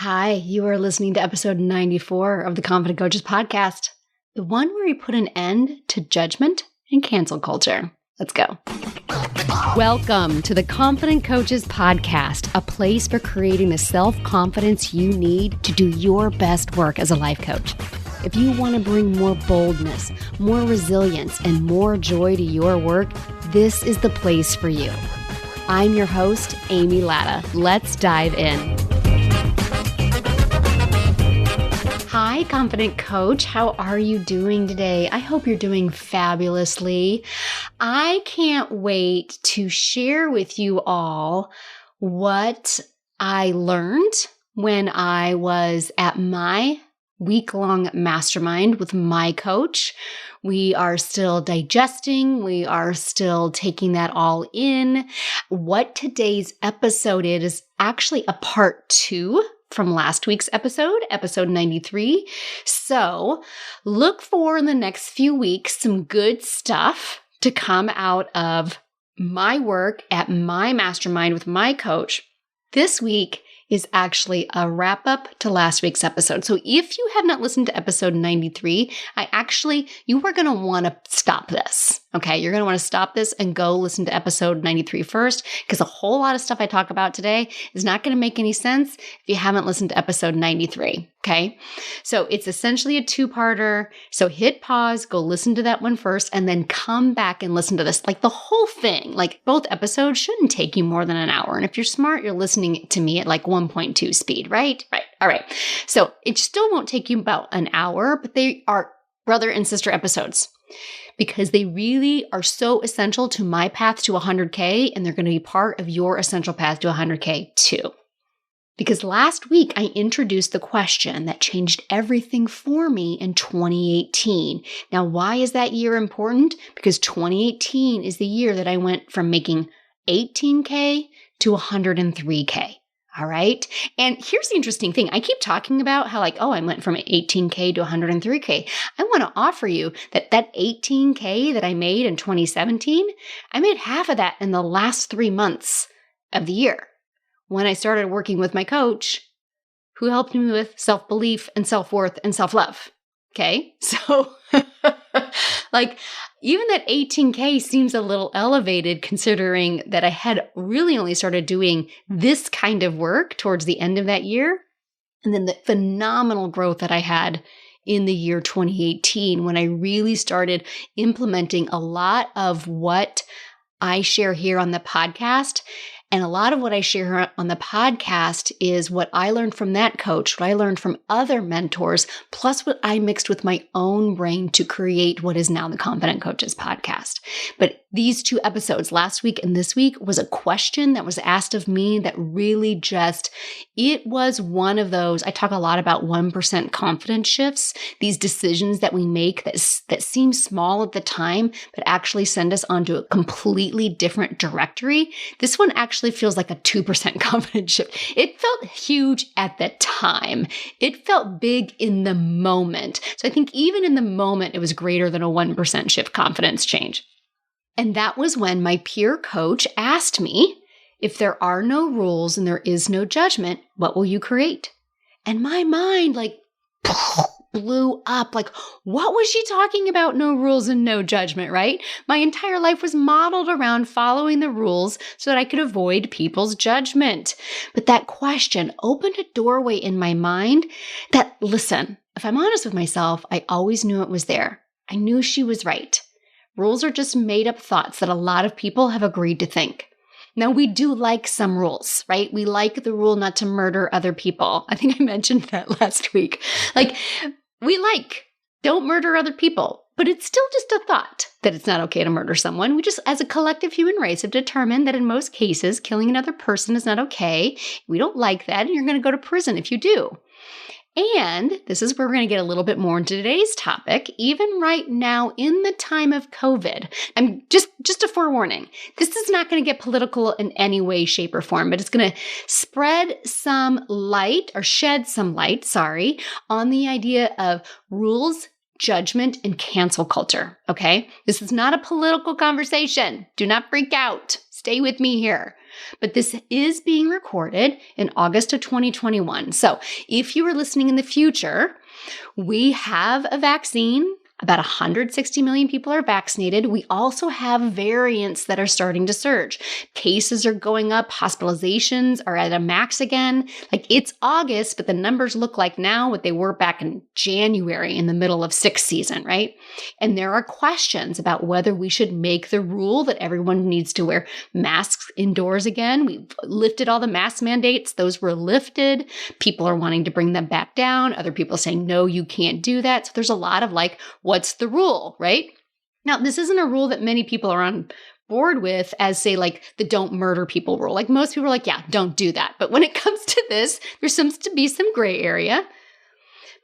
Hi, you are listening to episode 94 of the Confident Coaches podcast, the one where we put an end to judgment and cancel culture. Let's go. Welcome to the Confident Coaches podcast, a place for creating the self-confidence you need to do your best work as a life coach. If you want to bring more boldness, more resilience, and more joy to your work, this is the place for you. I'm your host, Amy Latta. Let's dive in. Hi, Confident Coach. How are you doing today? I hope you're doing fabulously. I can't wait to share with you all what I learned when I was at my week-long mastermind with my coach. We are still digesting. We are still taking that all in. What today's episode is actually a part 2 from last week's episode 93. So look for in the next few weeks some good stuff to come out of my work at my mastermind with my coach. This week is actually a wrap up to last week's episode. So if you have not listened to episode 93, you are going to want to stop this. Okay. You're going to want to stop this and go listen to episode 93 first, because a whole lot of stuff I talk about today is not going to make any sense if you haven't listened to episode 93. Okay. So it's essentially a 2-parter. So hit pause, go listen to that one first, and then come back and listen to this. Like the whole thing, like both episodes shouldn't take you more than an hour. And if you're smart, you're listening to me at like 1.2 speed, right? Right. All right. So it still won't take you about an hour, but they are brother and sister episodes because they really are so essential to my path to 100K, and they're going to be part of your essential path to 100K too. Because last week I introduced the question that changed everything for me in 2018. Now, why is that year important? Because 2018 is the year that I went from making 18K to 103K. All right. And here's the interesting thing. I keep talking about how I went from 18K to 103K. I want to offer you that 18K that I made in 2017, I made half of that in the last 3 months of the year when I started working with my coach, who helped me with self-belief and self-worth and self-love. Okay. So even that 18K seems a little elevated considering that I had really only started doing this kind of work towards the end of that year. And then the phenomenal growth that I had in the year 2018 when I really started implementing a lot of what I share here on the podcast. And a lot of what I share on the podcast is what I learned from that coach, what I learned from other mentors, plus what I mixed with my own brain to create what is now the Confident Coaches podcast. But these 2 episodes, last week and this week, was a question that was asked of me that really it was one of those. I talk a lot about 1% confidence shifts, these decisions that we make that seem small at the time, but actually send us onto a completely different directory. This one actually feels like a 2% confidence shift. It felt huge at the time. It felt big in the moment. So I think even in the moment, it was greater than a 1% shift confidence change. And that was when my peer coach asked me, if there are no rules and there is no judgment, what will you create? And my mind blew up. What was she talking about? No rules and no judgment, right? My entire life was modeled around following the rules so that I could avoid people's judgment. But that question opened a doorway in my mind that, listen, if I'm honest with myself, I always knew it was there. I knew she was right. Rules are just made up thoughts that a lot of people have agreed to think. Now, we do like some rules, right? We like the rule not to murder other people. I think I mentioned that last week. Don't murder other people, but it's still just a thought that it's not okay to murder someone. We just, as a collective human race, have determined that in most cases, killing another person is not okay. We don't like that, and you're going to go to prison if you do. And this is where we're going to get a little bit more into today's topic, even right now in the time of COVID. I'm just a forewarning. This is not going to get political in any way, shape, or form, but it's going to shed some light, on the idea of rules, judgment, and cancel culture. Okay? This is not a political conversation. Do not freak out. Stay with me here. But this is being recorded in August of 2021. So if you are listening in the future, we have a vaccine. About 160 million people are vaccinated. We also have variants that are starting to surge. Cases are going up. Hospitalizations are at a max again. Like, it's August, but the numbers look like now what they were back in January in the middle of sixth season, right? And there are questions about whether we should make the rule that everyone needs to wear masks indoors again. We've lifted all the mask mandates. Those were lifted. People are wanting to bring them back down. Other people saying, no, you can't do that. So there's a lot of like, what's the rule, right? Now, this isn't a rule that many people are on board with as, say, like the don't murder people rule. Like, most people are like, yeah, don't do that. But when it comes to this, there seems to be some gray area.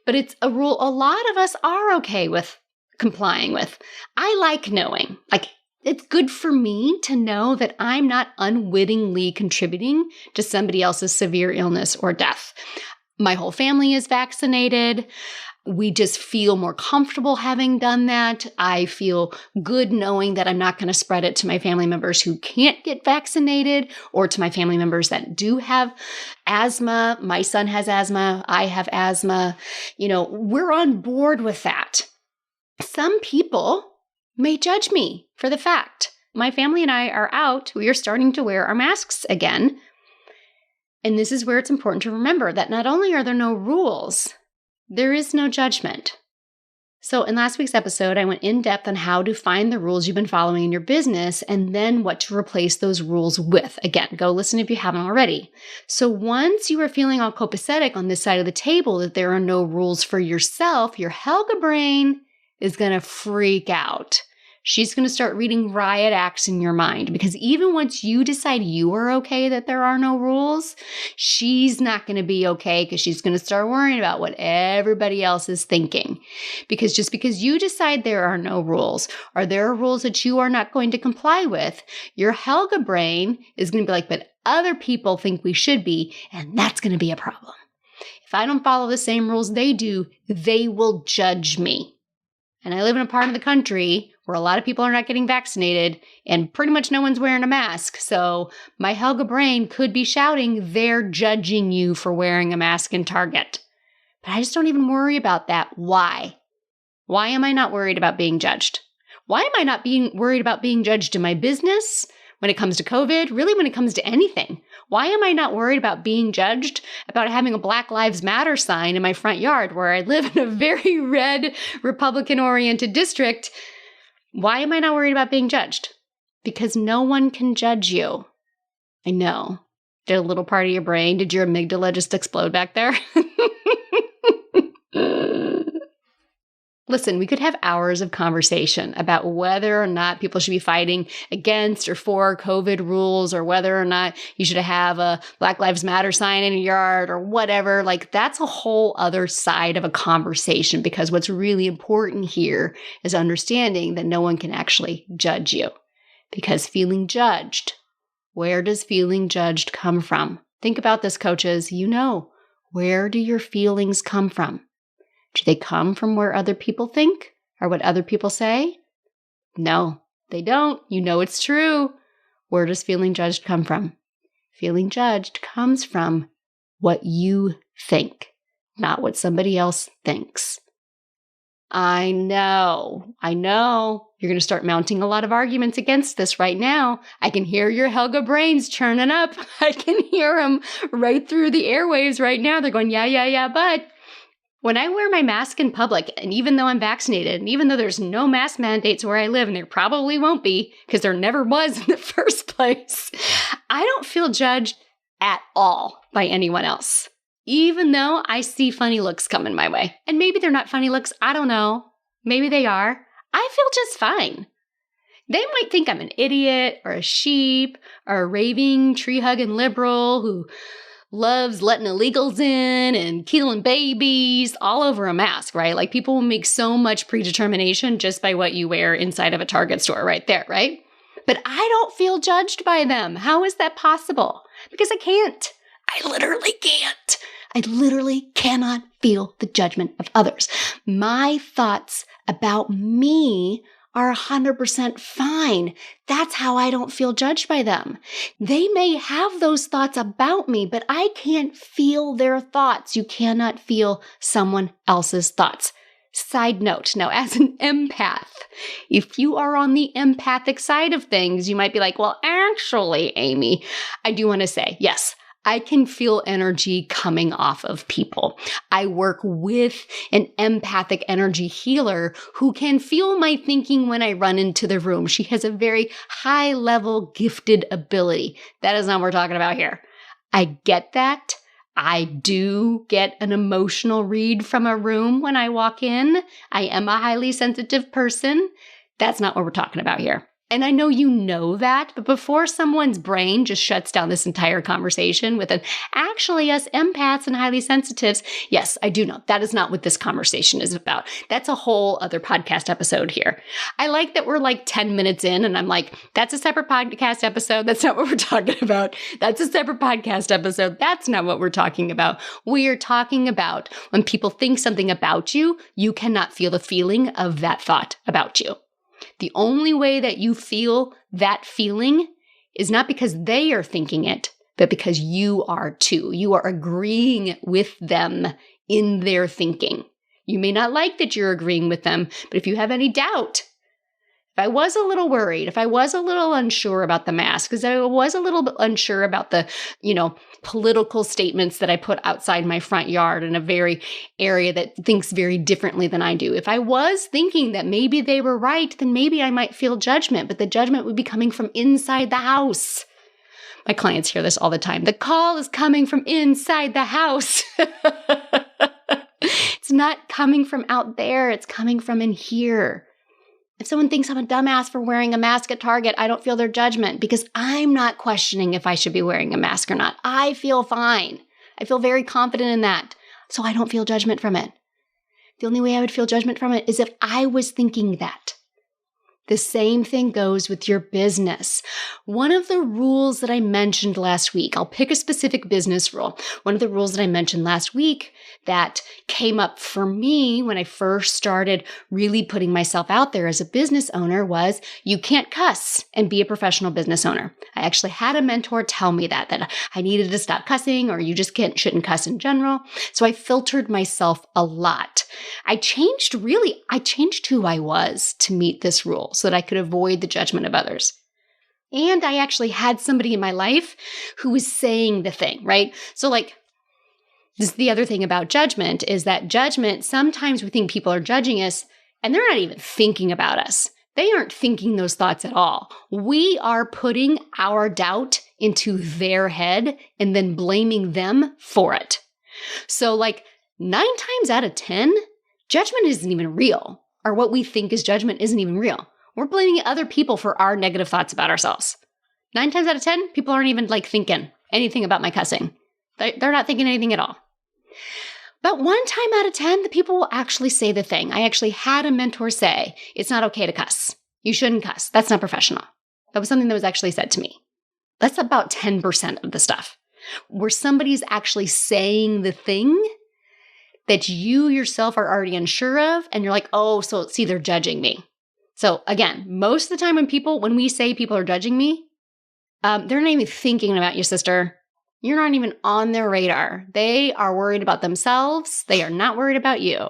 But it's a rule a lot of us are okay with complying with. I like knowing, like, it's good for me to know that I'm not unwittingly contributing to somebody else's severe illness or death. My whole family is vaccinated. We just feel more comfortable having done that. I feel good knowing that I'm not going to spread it to my family members who can't get vaccinated, or to my family members that do have asthma. My son has asthma. I have asthma. You know, we're on board with that. Some people may judge me for the fact my family and I are out. We are starting to wear our masks again. And this is where it's important to remember that not only are there no rules, there is no judgment. So in last week's episode, I went in depth on how to find the rules you've been following in your business and then what to replace those rules with. Again, go listen if you haven't already. So once you are feeling all copacetic on this side of the table that there are no rules for yourself, your Helga brain is going to freak out. She's going to start reading riot acts in your mind, because even once you decide you are okay that there are no rules, she's not going to be okay, because she's going to start worrying about what everybody else is thinking. Because just because you decide there are no rules, or there are rules that you are not going to comply with, your Helga brain is going to be like, but other people think we should be, and that's going to be a problem. If I don't follow the same rules they do, they will judge me. And I live in a part of the country where a lot of people are not getting vaccinated and pretty much no one's wearing a mask. So my Helga brain could be shouting, they're judging you for wearing a mask in Target. But I just don't even worry about that. Why? Why am I not worried about being judged? Why am I not being worried about being judged in my business when it comes to COVID? Really, when it comes to anything? Why am I not worried about being judged about having a Black Lives Matter sign in my front yard where I live in a very red Republican-oriented district? Why am I not worried about being judged? Because no one can judge you. I know. Did a little part of your brain, did your amygdala just explode back there? Listen, we could have hours of conversation about whether or not people should be fighting against or for COVID rules, or whether or not you should have a Black Lives Matter sign in your yard or whatever. Like, that's a whole other side of a conversation, because what's really important here is understanding that no one can actually judge you. Because feeling judged, where does feeling judged come from? Think about this, coaches. You know, where do your feelings come from? Do they come from where other people think or what other people say? No, they don't. You know it's true. Where does feeling judged come from? Feeling judged comes from what you think, not what somebody else thinks. I know. You're going to start mounting a lot of arguments against this right now. I can hear your Helga brains churning up. I can hear them right through the airwaves right now. They're going, yeah, but when I wear my mask in public, and even though I'm vaccinated, and even though there's no mask mandates where I live, and there probably won't be because there never was in the first place, I don't feel judged at all by anyone else, even though I see funny looks coming my way. And maybe they're not funny looks. I don't know. Maybe they are. I feel just fine. They might think I'm an idiot or a sheep or a raving, tree-hugging liberal who loves letting illegals in and killing babies all over a mask, right? Like, people will make so much predetermination just by what you wear inside of a Target store right there, right? But I don't feel judged by them. How is that possible? Because I can't. I literally can't. I literally cannot feel the judgment of others. My thoughts about me are 100% fine. That's how I don't feel judged by them. They may have those thoughts about me, but I can't feel their thoughts. You cannot feel someone else's thoughts. Side note, now as an empath, if you are on the empathic side of things, you might be like, well, actually, Amy, I do want to say, yes, I can feel energy coming off of people. I work with an empathic energy healer who can feel my thinking when I run into the room. She has a very high level gifted ability. That is not what we're talking about here. I get that. I do get an emotional read from a room when I walk in. I am a highly sensitive person. That's not what we're talking about here. And I know you know that, but before someone's brain just shuts down this entire conversation with actually us empaths and highly sensitives, yes, I do know that is not what this conversation is about. That's a whole other podcast episode here. I like that we're like 10 minutes in and I'm like, that's a separate podcast episode. That's not what we're talking about. That's a separate podcast episode. That's not what we're talking about. We are talking about when people think something about you, you cannot feel the feeling of that thought about you. The only way that you feel that feeling is not because they are thinking it, but because you are too. You are agreeing with them in their thinking. You may not like that you're agreeing with them, but if you have any doubt, if I was a little worried, if I was a little unsure about the mask, because I was a little bit unsure about the, political statements that I put outside my front yard in a very area that thinks very differently than I do. If I was thinking that maybe they were right, then maybe I might feel judgment, but the judgment would be coming from inside the house. My clients hear this all the time. The call is coming from inside the house. It's not coming from out there. It's coming from in here. If someone thinks I'm a dumbass for wearing a mask at Target, I don't feel their judgment because I'm not questioning if I should be wearing a mask or not. I feel fine. I feel very confident in that. So I don't feel judgment from it. The only way I would feel judgment from it is if I was thinking that. The same thing goes with your business. One of the rules that I mentioned last week, I'll pick a specific business rule. One of the rules that I mentioned last week that came up for me when I first started really putting myself out there as a business owner was you can't cuss and be a professional business owner. I actually had a mentor tell me that I needed to stop cussing or you just shouldn't cuss in general. So I filtered myself a lot. I changed who I was to meet this rule so that I could avoid the judgment of others. And I actually had somebody in my life who was saying the thing, right? So this is the other thing about judgment is that judgment, sometimes we think people are judging us and they're not even thinking about us. They aren't thinking those thoughts at all. We are putting our doubt into their head and then blaming them for it. So 9 times out of 10, judgment isn't even real, or what we think is judgment isn't even real. We're blaming other people for our negative thoughts about ourselves. 9 times out of 10, people aren't even thinking anything about my cussing. They're not thinking anything at all. But 1 time out of 10, the people will actually say the thing. I actually had a mentor say, it's not okay to cuss. You shouldn't cuss. That's not professional. That was something that was actually said to me. That's about 10% of the stuff. Where somebody's actually saying the thing that you yourself are already unsure of, and you're like, oh, so see, they're judging me. So again, most of the time when we say people are judging me, they're not even thinking about you, sister. You're not even on their radar. They are worried about themselves. They are not worried about you.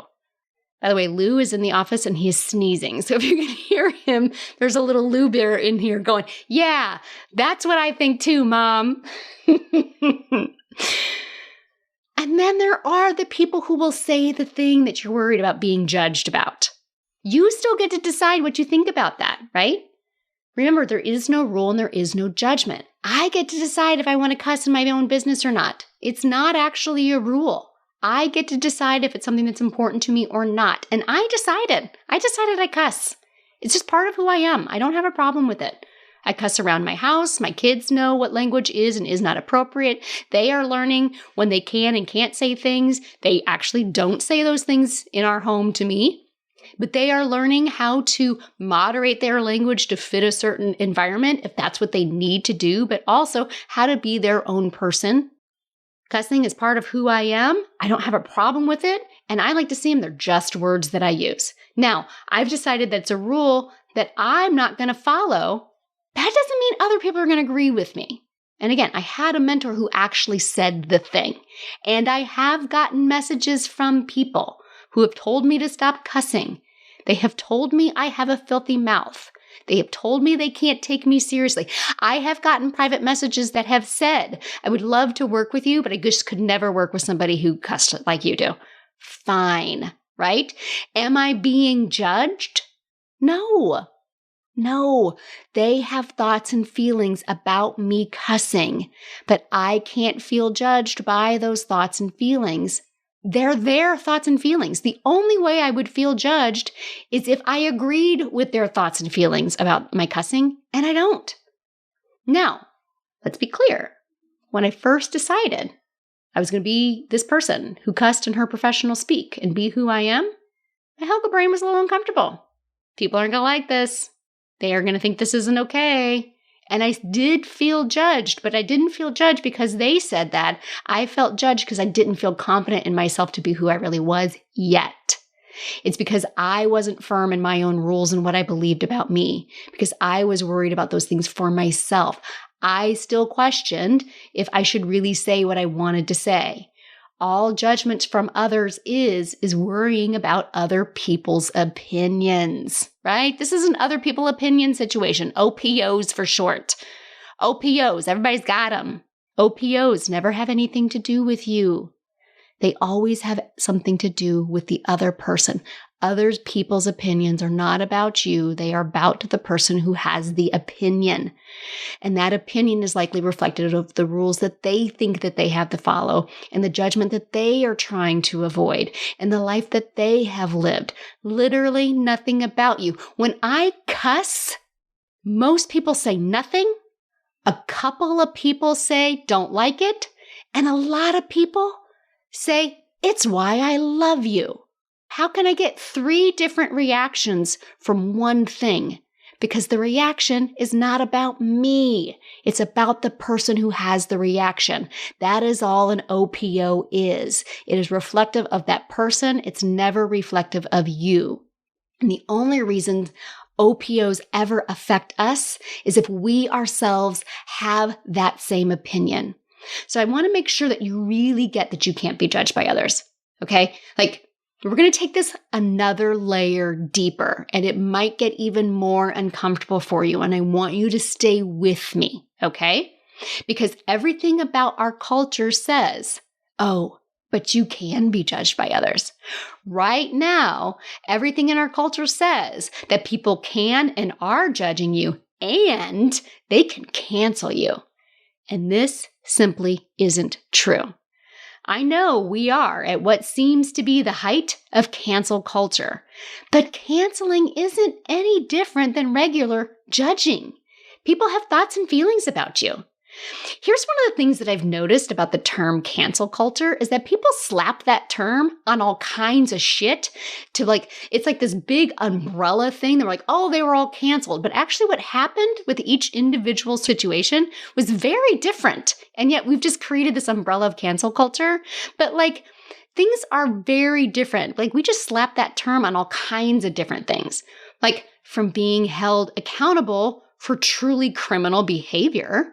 By the way, Lou is in the office and he's sneezing. So if you can hear him, there's a little Lou bear in here going, yeah, that's what I think too, Mom. And then there are the people who will say the thing that you're worried about being judged about. You still get to decide what you think about that, right? Remember, there is no rule and there is no judgment. I get to decide if I want to cuss in my own business or not. It's not actually a rule. I get to decide if it's something that's important to me or not. And I decided I cuss. It's just part of who I am. I don't have a problem with it. I cuss around my house. My kids know what language is and is not appropriate. They are learning when they can and can't say things. They actually don't say those things in our home to me. But they are learning how to moderate their language to fit a certain environment if that's what they need to do, but also how to be their own person. Cussing is part of who I am. I don't have a problem with it. And I like to see them. They're just words that I use. Now, I've decided that it's a rule that I'm not going to follow, that doesn't mean other people are going to agree with me. And again, I had a mentor who actually said the thing. And I have gotten messages from people who have told me to stop cussing. They have told me I have a filthy mouth. They have told me they can't take me seriously. I have gotten private messages that have said, I would love to work with you, but I just could never work with somebody who cussed like you do. Fine, right? Am I being judged? No. No, they have thoughts and feelings about me cussing, but I can't feel judged by those thoughts and feelings. They're their thoughts and feelings. The only way I would feel judged is if I agreed with their thoughts and feelings about my cussing, and I don't. Now, let's be clear. When I first decided I was going to be this person who cussed in her professional speak and be who I am, my Helga brain was a little uncomfortable. People aren't going to like this. They are going to think this isn't okay. And I did feel judged, but I didn't feel judged because they said that. I felt judged because I didn't feel confident in myself to be who I really was yet. It's because I wasn't firm in my own rules and what I believed about me, because I was worried about those things for myself. I still questioned if I should really say what I wanted to say. All judgments from others is worrying about other people's opinions, right? This is an other people opinion situation. OPOs for short. OPOs, everybody's got them. OPOs never have anything to do with you. They always have something to do with the other person. Other people's opinions are not about you. They are about the person who has the opinion. And that opinion is likely reflective of the rules that they think that they have to follow and the judgment that they are trying to avoid and the life that they have lived. Literally nothing about you. When I cuss, most people say nothing. A couple of people say don't like it. And a lot of people say it's why I love you. How can I get 3 different reactions from one thing? Because the reaction is not about me. It's about the person who has the reaction. That is all an OPO is. It is reflective of that person. It's never reflective of you. And the only reason OPOs ever affect us is if we ourselves have that same opinion. So I want to make sure that you really get that you can't be judged by others. Okay? We're going to take this another layer deeper, and it might get even more uncomfortable for you. And I want you to stay with me, okay? Because everything about our culture says, oh, but you can be judged by others. Right now, everything in our culture says that people can and are judging you, and they can cancel you. And this simply isn't true. I know we are at what seems to be the height of cancel culture, but canceling isn't any different than regular judging. People have thoughts and feelings about you. Here's one of the things that I've noticed about the term cancel culture is that people slap that term on all kinds of shit to it's like this big umbrella thing. They're like, oh, they were all canceled. But actually what happened with each individual situation was very different. And yet we've just created this umbrella of cancel culture. But things are very different. We just slap that term on all kinds of different things. From being held accountable for truly criminal behavior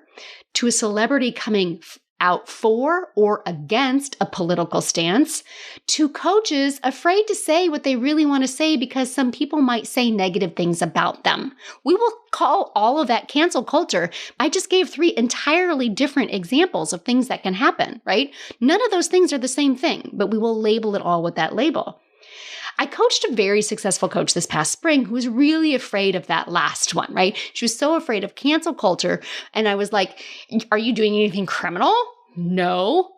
to a celebrity coming out for or against a political stance, to coaches afraid to say what they really want to say because some people might say negative things about them. We will call all of that cancel culture. I just gave 3 entirely different examples of things that can happen, right? None of those things are the same thing, but we will label it all with that label. I coached a very successful coach this past spring who was really afraid of that last one, right? She was so afraid of cancel culture. And I was like, are you doing anything criminal? No.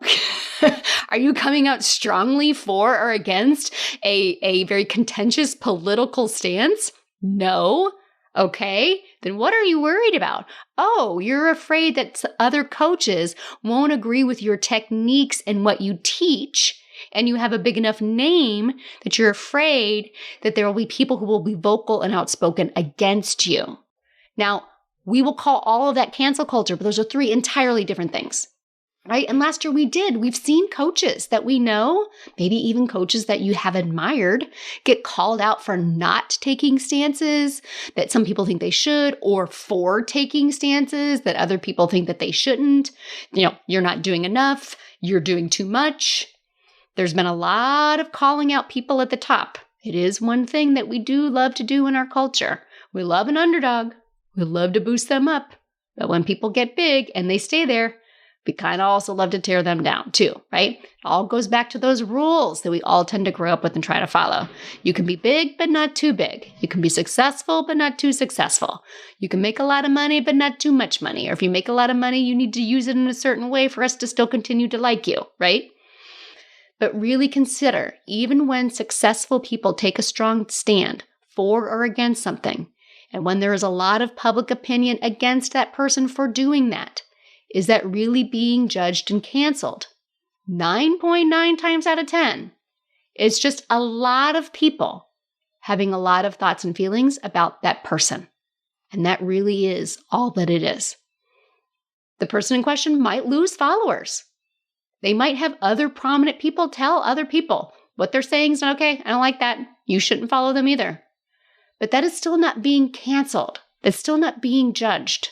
Are you coming out strongly for or against a very contentious political stance? No. Okay, then what are you worried about? Oh, you're afraid that other coaches won't agree with your techniques and what you teach. And you have a big enough name that you're afraid that there will be people who will be vocal and outspoken against you. Now, we will call all of that cancel culture, but those are 3 entirely different things. right? And last year we've seen coaches that we know, maybe even coaches that you have admired, get called out for not taking stances that some people think they should, or for taking stances that other people think that they shouldn't. You're not doing enough. You're doing too much. There's been a lot of calling out people at the top. It is one thing that we do love to do in our culture. We love an underdog. We love to boost them up. But when people get big and they stay there, we kind of also love to tear them down too, right? It all goes back to those rules that we all tend to grow up with and try to follow. You can be big, but not too big. You can be successful, but not too successful. You can make a lot of money, but not too much money. Or if you make a lot of money, you need to use it in a certain way for us to still continue to like you, right? But really consider, even when successful people take a strong stand for or against something, and when there is a lot of public opinion against that person for doing that, is that really being judged and canceled? 9.9 times out of 10. It's just a lot of people having a lot of thoughts and feelings about that person. And that really is all that it is. The person in question might lose followers. They might have other prominent people tell other people what they're saying is not okay. I don't like that. You shouldn't follow them either. But that is still not being canceled. That's still not being judged.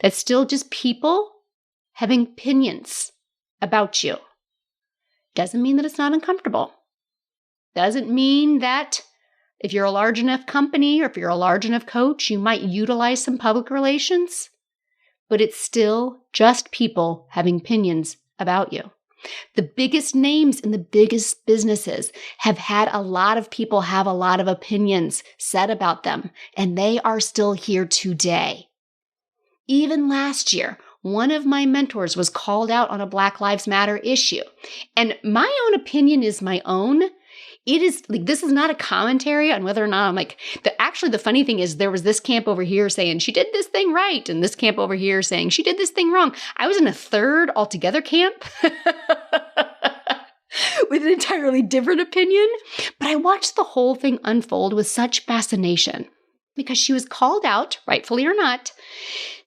That's still just people having opinions about you. Doesn't mean that it's not uncomfortable. Doesn't mean that if you're a large enough company or if you're a large enough coach, you might utilize some public relations. But it's still just people having opinions about you. The biggest names in the biggest businesses have had a lot of people have a lot of opinions said about them, and they are still here today. Even last year, one of my mentors was called out on a Black Lives Matter issue. And my own opinion is my own. It is like, this is not a commentary on whether or not I'm like, actually the funny thing is there was this camp over here saying she did this thing right. And this camp over here saying she did this thing wrong. I was in a third altogether camp with an entirely different opinion. But I watched the whole thing unfold with such fascination because she was called out, rightfully or not.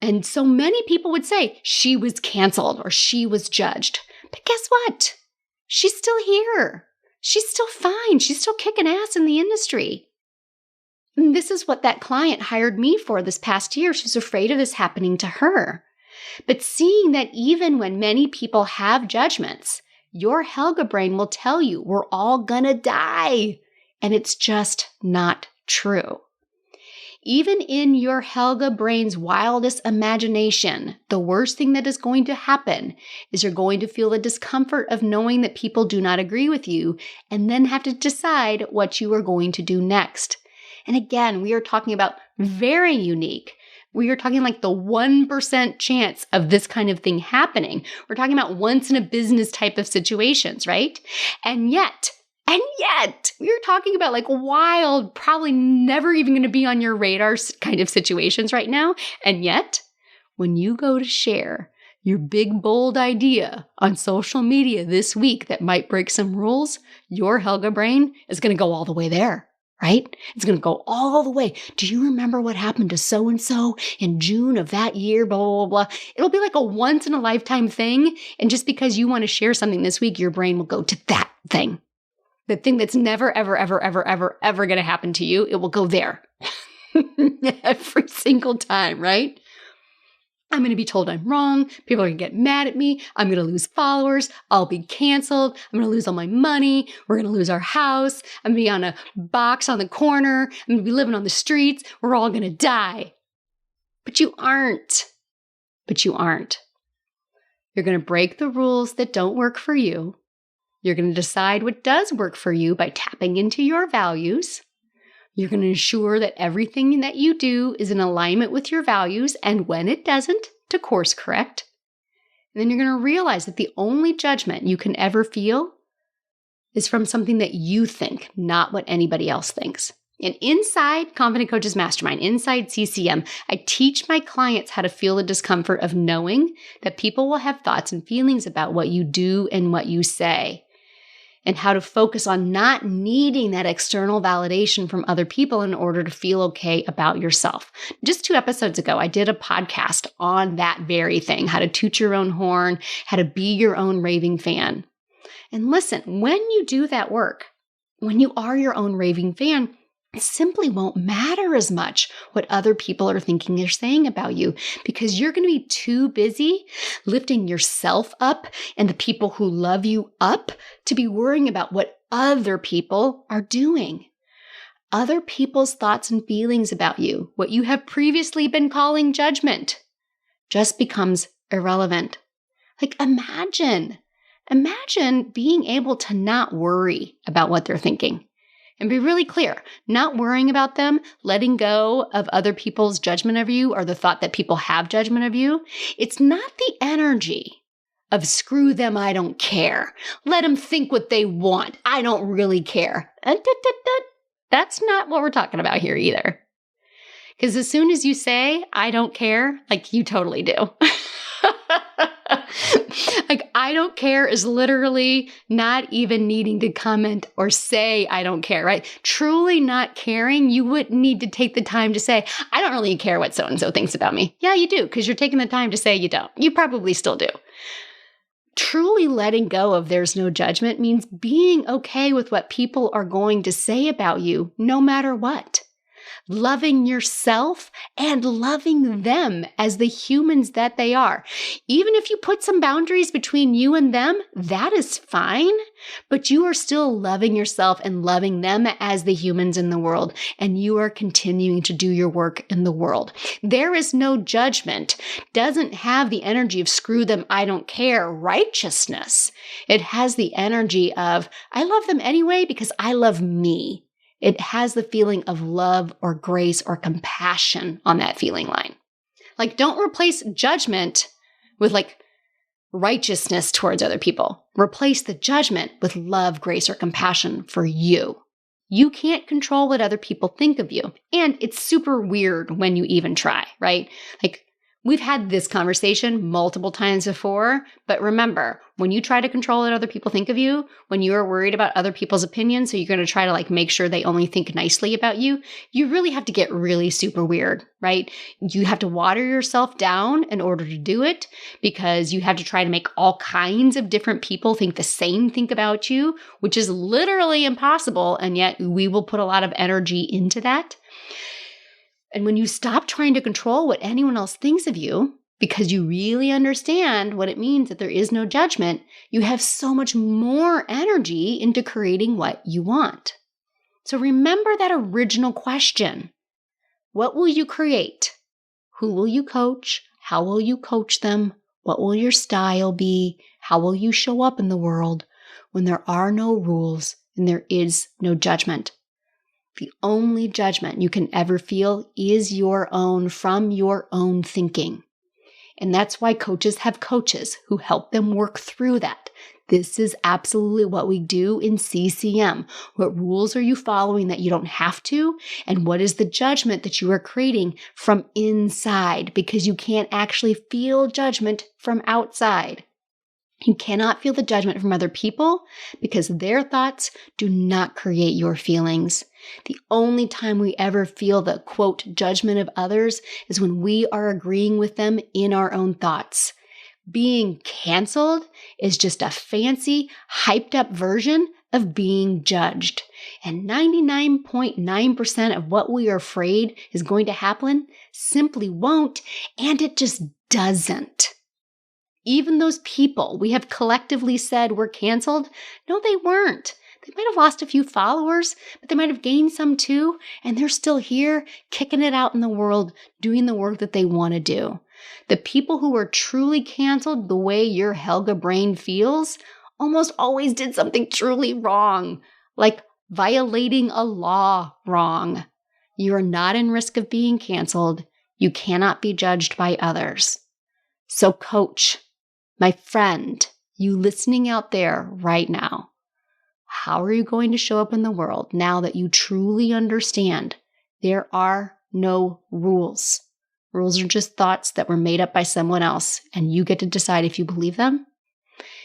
And so many people would say she was canceled or she was judged. But guess what? She's still here. She's still fine. She's still kicking ass in the industry. And this is what that client hired me for this past year. She's afraid of this happening to her. But seeing that even when many people have judgments, your Helga brain will tell you we're all gonna die. And it's just not true. Even in your Helga brain's wildest imagination, the worst thing that is going to happen is you're going to feel the discomfort of knowing that people do not agree with you and then have to decide what you are going to do next. And again, we are talking about very unique. We are talking like the 1% chance of this kind of thing happening. We're talking about once in a business type of situations, right? And yet, we are talking about like wild, probably never even going to be on your radar kind of situations right now. And yet, when you go to share your big, bold idea on social media this week that might break some rules, your Helga brain is going to go all the way there, right? It's going to go all the way. Do you remember what happened to so-and-so in June of that year, blah, blah, blah, blah. It'll be like a once-in-a-lifetime thing. And just because you want to share something this week, your brain will go to that thing. The thing that's never, ever, ever, ever, ever, ever going to happen to you, it will go there every single time, right? I'm going to be told I'm wrong. People are going to get mad at me. I'm going to lose followers. I'll be canceled. I'm going to lose all my money. We're going to lose our house. I'm going to be on a box on the corner. I'm going to be living on the streets. We're all going to die. But you aren't. You're going to break the rules that don't work for you. You're going to decide what does work for you by tapping into your values. You're going to ensure that everything that you do is in alignment with your values, and when it doesn't, to course correct. And then you're going to realize that the only judgment you can ever feel is from something that you think, not what anybody else thinks. And inside Confident Coaches Mastermind, inside CCM, I teach my clients how to feel the discomfort of knowing that people will have thoughts and feelings about what you do and what you say. and how to focus on not needing that external validation from other people in order to feel okay about yourself. Just 2 episodes ago, I did a podcast on that very thing, how to toot your own horn, how to be your own raving fan. And listen, when you do that work, when you are your own raving fan, it simply won't matter as much what other people are thinking or saying about you, because you're going to be too busy lifting yourself up and the people who love you up to be worrying about what other people are doing. Other people's thoughts and feelings about you, what you have previously been calling judgment, just becomes irrelevant. Like imagine being able to not worry about what they're thinking. And be really clear, not worrying about them, letting go of other people's judgment of you or the thought that people have judgment of you. It's not the energy of screw them, I don't care. Let them think what they want. I don't really care. That's not what we're talking about here either. Because as soon as you say, I don't care, like you totally do. Like, I don't care is literally not even needing to comment or say, I don't care, right? Truly not caring, you wouldn't need to take the time to say, I don't really care what so-and-so thinks about me. Yeah, you do, because you're taking the time to say you don't. You probably still do. Truly letting go of there's no judgment means being okay with what people are going to say about you, no matter what. Loving yourself and loving them as the humans that they are. Even if you put some boundaries between you and them, that is fine, but you are still loving yourself and loving them as the humans in the world, and you are continuing to do your work in the world. There is no judgment, doesn't have the energy of screw them, I don't care, righteousness. It has the energy of, I love them anyway because I love me. It has the feeling of love or grace or compassion on that feeling line. Like, don't replace judgment with like righteousness towards other people. Replace the judgment with love, grace, or compassion for you. You can't control what other people think of you. And it's super weird when you even try, right? Like, we've had this conversation multiple times before, but remember, when you try to control what other people think of you, when you are worried about other people's opinions, so you're going to try to like make sure they only think nicely about you, you really have to get really super weird, right? You have to water yourself down in order to do it, because you have to try to make all kinds of different people think the same thing about you, which is literally impossible. And yet we will put a lot of energy into that. And when you stop trying to control what anyone else thinks of you, because you really understand what it means that there is no judgment, you have so much more energy into creating what you want. So remember that original question. What will you create? Who will you coach? How will you coach them? What will your style be? How will you show up in the world when there are no rules and there is no judgment? The only judgment you can ever feel is your own, from your own thinking. And that's why coaches have coaches who help them work through that. This is absolutely what we do in CCM. What rules are you following that you don't have to? And what is the judgment that you are creating from inside? Because you can't actually feel judgment from outside. You cannot feel the judgment from other people because their thoughts do not create your feelings. The only time we ever feel the, quote, judgment of others is when we are agreeing with them in our own thoughts. Being canceled is just a fancy, hyped up version of being judged. And 99.9% of what we are afraid is going to happen simply won't, and it just doesn't. Even those people we have collectively said were canceled, no, they weren't. They might have lost a few followers, but they might have gained some too, and they're still here, kicking it out in the world, doing the work that they want to do. The people who were truly canceled the way your Helga brain feels almost always did something truly wrong, like violating a law wrong. You are not in risk of being canceled. You cannot be judged by others. So coach, my friend, you listening out there right now, how are you going to show up in the world now that you truly understand there are no rules? Rules are just thoughts that were made up by someone else, and you get to decide if you believe them.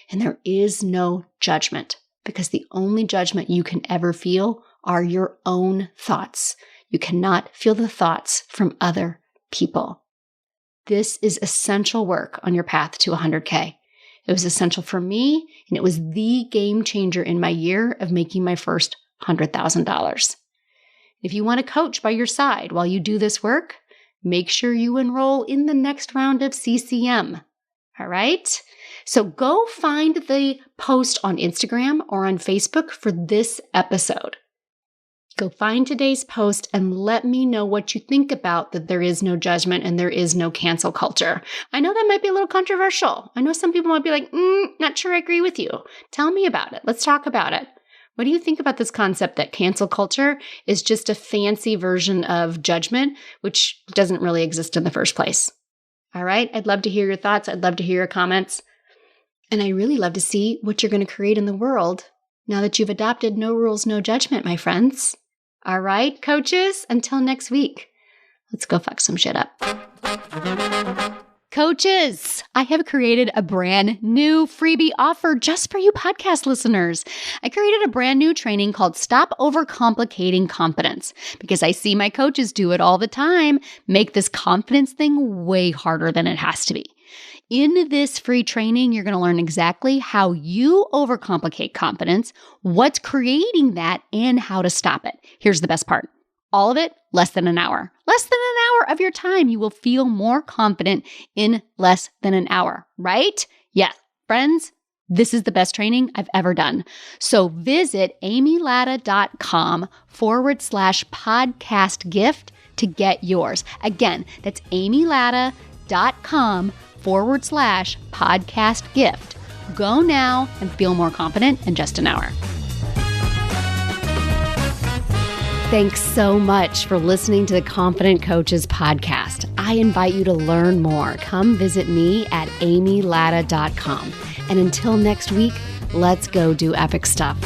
And there is no judgment. because the only judgment you can ever feel are your own thoughts. You cannot feel the thoughts from other people. This is essential work on your path to 100K. It was essential for me, and it was the game changer in my year of making my first $100,000. If you want a coach by your side while you do this work, make sure you enroll in the next round of CCM. All right? So go find the post on Instagram or on Facebook for this episode. Go find today's post and let me know what you think about that there is no judgment and there is no cancel culture. I know that might be a little controversial. I know some people might be like, not sure I agree with you. Tell me about it. Let's talk about it. What do you think about this concept that cancel culture is just a fancy version of judgment, which doesn't really exist in the first place? All right. I'd love to hear your thoughts. I'd love to hear your comments. And I really love to see what you're going to create in the world now that you've adopted no rules, no judgment, my friends. All right, coaches, until next week, let's go fuck some shit up. Coaches, I have created a brand new freebie offer just for you podcast listeners. I created a brand new training called Stop Overcomplicating Confidence because I see my coaches do it all the time, make this confidence thing way harder than it has to be. In this free training, you're going to learn exactly how you overcomplicate confidence, what's creating that, and how to stop it. Here's the best part. All of it, less than an hour. Less than an hour of your time. You will feel more confident in less than an hour, right? Yes, friends, this is the best training I've ever done. So visit amylatta.com/podcast gift to get yours. Again, that's amylatta.com/podcast gift. Go now and feel more confident in just an hour. Thanks so much for listening to the Confident Coaches podcast. I invite you to learn more. Come visit me at amylatta.com. And until next week, let's go do epic stuff.